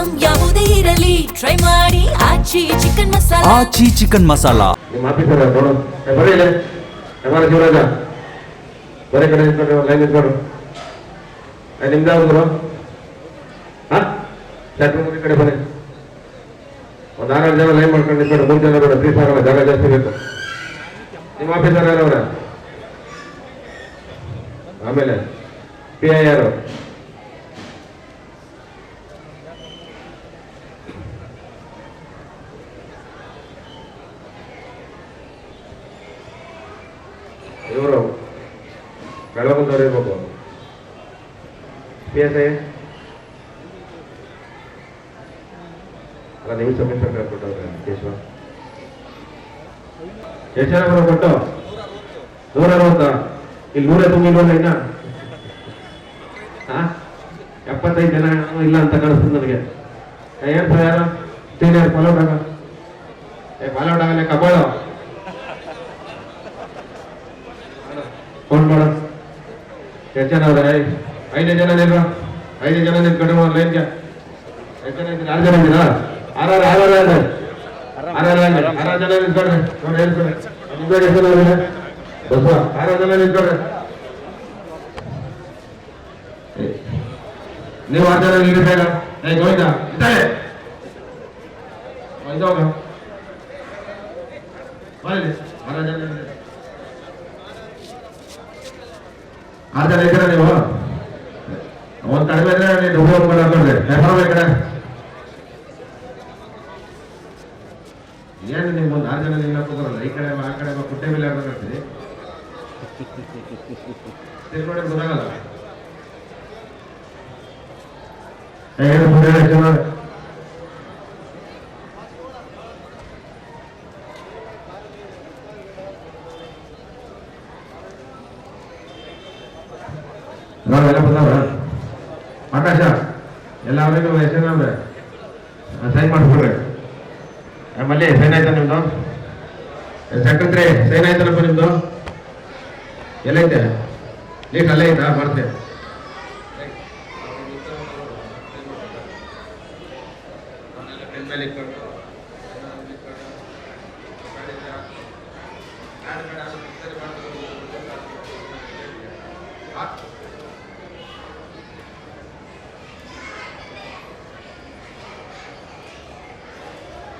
Item ಯಾವುದೇ ಇರಲಿ try ಮಾಡಿ ಆಚಿ ಚಿಕನ್ ಮಸಾಲಾ. ಆಚಿ ಚಿಕನ್ ಮಸಾಲಾ. ನಿಮ್ಮ ಆಫೀಸರ್ ನೋಡು ಬರೀ ಇಲ್ಲ ಎಮಾರ ಶಿವರಾಜ ಬರೀ ಕಡೆ ನಿಂತ್ಕೊಂಡು ಲೈನ್ ನಿಂತ್ಕೊಂಡು ನಿಮ್ದು ಯಾವ್ದು ಹಾಂ ಶಟ್ರ್ ಮುಗಿ ಕಡೆ ಬನ್ನಿ. ಒಂದು 6 ಜನ ಲೈನ್ ಮಾಡ್ಕೊಂಡು ನಿಂತ್ಕೊಂಡು 3 ಜನ ಬೇಡ ಬ್ರೀಫ್ ಆಗಲ್ಲ, ಜಾಗ ಜಾಸ್ತಿ ಬೇಕು. ನಿಮ್ಮ ಆಫೀಸರ್ ಯಾರವ್ರ? ಆಮೇಲೆ ಪಿ ಐ ಯಾರು? ಇವರು ಬೆಳಗುಂದವ್ರು ಇರ್ಬೇಕು. ಪಿ ಎಸ್ ಐ ಅಲ್ಲ, ನೀವು ಸಬ್ ಇನ್ಸ್ಪೆಕ್ಟರ್ ಕೊಟ್ಟವ್ರೆ ಕೇಶವ. ಎಷ್ಟು ಜನ ಬರೋ ಕೊಟ್ಟು 160 ಇಲ್ಲಿ 100 ತುಂಬಿಲ್ವಲ್ಲ ಇನ್ನ? 75 ಜನ ಇಲ್ಲ ಅಂತ ಕಾಣಿಸ್ತದೆ ನನಗೆ. ಏನ್ ಸರ್ ಯಾರು ಸೀನಿಯರ್ ಫಾಲೋಡ್ ಆಗ ಫಾಲೋಡ್ ಆಗಲ್ಲ ಕಬಾಳ ಫೋನ್ ಮಾಡ. ಎಷ್ಟು ಜನ ಅವ್ರೆ? 5 ಜನ ನಿಲ್ವ? 5 ಜನ ನಿಂತ್ಕೊಂಡು ಲೈನ್ಗೆ. ಎಷ್ಟು ಜನ ಇದ್ದೀರಾ? 6 ಜನ ಇದ್ದೀರಾ? 6 ಜನ ನಿಂತ್ಕೊಡ್ರಿ. ನೋಡಿ ಹೇಳ್ತಾರೆ ನಿಮ್ಗೆ ಎಷ್ಟು ಜನ ಇದ್ದೀರಾ? ಬಸ್ 6 ಜನ ನಿಂತ್ಕೊಡ್ರಿ. ನೀವು 6 ಜನ ನಿಲ್ರಿ ಬೇಗ. ಗೋವಿಂದ ಇದ್ದಾರೆ ಇದಾಗ ಬರಲಿ. 6 ಜನ 6 ಜನ ಇದ್ದೀರಾ ನೀವು? ಒಂದು ಕಡಿಮೆ ಇದ್ರೆ ನೀವು ಡುಬ್ಬ ಮಾಡ್ಕೊಂಡ್ರಿ ಬರಬೇಕು ಕಡೆ. ಏನು ನೀವು ಒಂದು 6 ಜನ ನಿಲ್ಲ ಕೂತಾರಲ್ಲ, ಈ ಕಡೆ ಆ ಕಡೆ ಕುಟ್ಟೆ ಮೇಲೆ ಆಡ್ಬೇಕಾಗ್ತದೆ. ತಿಳ್ಕೊಂಡೆ ಗೊತ್ತಾಗಲ್ಲ. ಏನು ಜನ ಎಲ್ಲ ಬಂದವ ಆಕಾಶ ಎಲ್ಲ ಅವರಿಗೂ ಹೆಸರು ಸೈನ್ ಮಾಡಿಸ್ಬಿಡ್ರಿ. ಆಮೇಲೆ ಸೈನ್ ಆಯ್ತಾ ನಿಮ್ದು? ಸೆಕ್ರೆಟ್ರಿ ಸೈನ್ ಆಯ್ತಲ್ಲಪ್ಪ ನಿಮ್ದು? ಎಲ್ಲೈತೆ ಲೀಟ್? ಅಲ್ಲೇ ಐತಾ? ಮಾಡ್ತೆ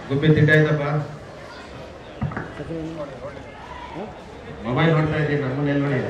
ಗುಬ್ಬಿ ತಿಂಡಿ ಆಯ್ತಪ್ಪ? ಮೊಬೈಲ್ ನೋಡ್ತಾ ಇದ್ದೀನಿ, ನಮ್ಮನ್ನೆಲ್ಲ ನೋಡಿ.